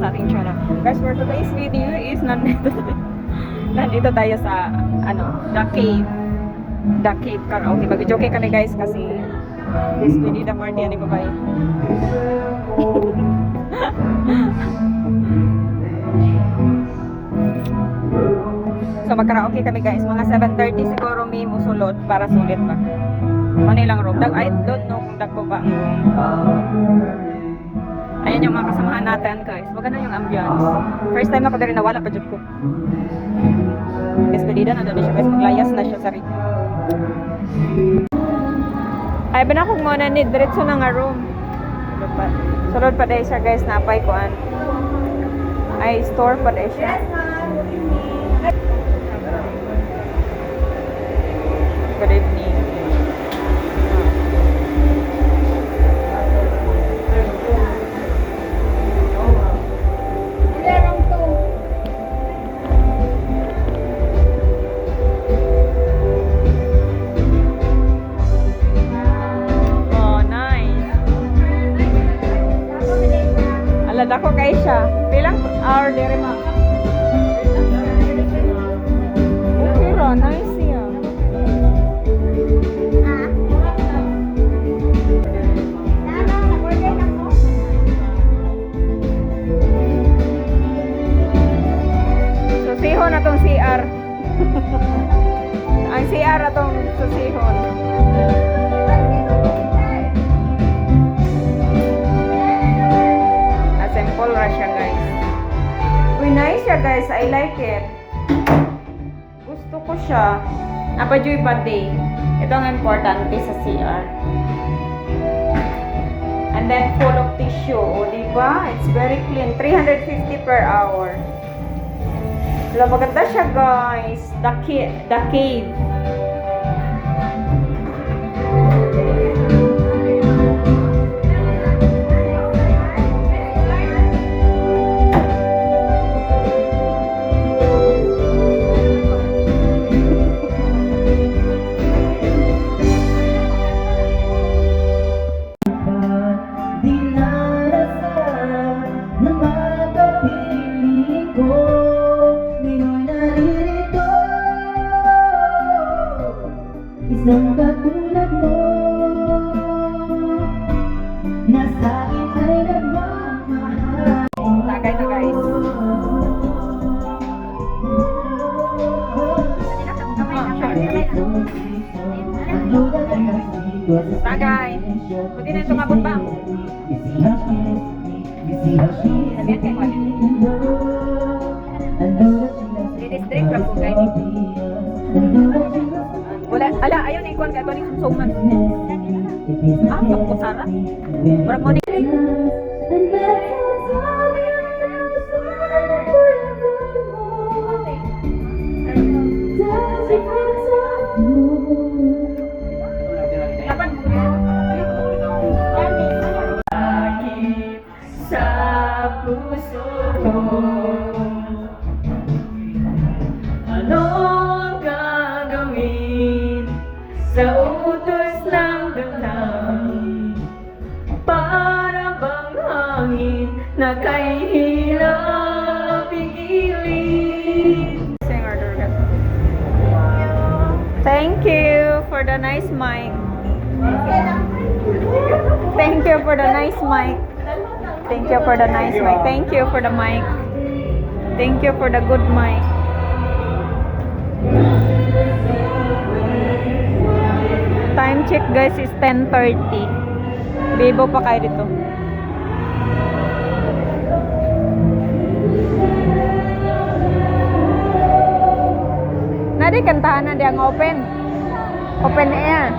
sa ating channel. Guys, for today's video is nandito tayo sa The Cave. The Cave Karaoke. Mag-joke kami guys kasi this video the party ani babae. So mag-karaoke kami guys. Mga 7:30 siguro may musulod para sulit pa. Manilang room. I don't know kung dagpo ba ang room. Ayan yung mga kasamahan natin guys. Maganda yung ambiance. First time ako din nawala pa dyan ko. Despedida na doon siya guys. Maglayas na siya sa rin. Ay ba na kung muna ni diretso na nga room. Sulod pa dahil siya guys. Napay kuan. Ay store pa dahil siya. Good evening. Dako kay siya. Pilang hour dire ma. Okay ra, nice siya. Susihon na tong CR. Ang CR atong susihon. Simple ra siya guys. Uy, nice siya guys. I like it. Gusto ko siya. Napadyoy pa day. Ito ang importante sa CR. And then full of tissue. O, diba? It's very clean. 350 per hour. Wala, maganda siya guys. The Cave. Isang katulad mo na sa akin ay nagmamahal. Tagay na guys. Tagay. Pwede na ito ngabot ba? Sabihan kayo wali. Didistrict lang po kayo. Wala, ala, ayaw na ikuan ka ito ni susuman. Ah, yung kusara. Murag mo ni. Sa puso ko anong gagawin sa utos ng damdamin? Para bang hangin na kay hirap pigilin. Thank you for the nice mic. Thank you for the nice mic. Thank you for the nice mic. Thank you for the mic. Thank you for the good mic. Time check guys is 10:30. Bibo pa kayo dito. Nadi kantahan na diyang open. Open air.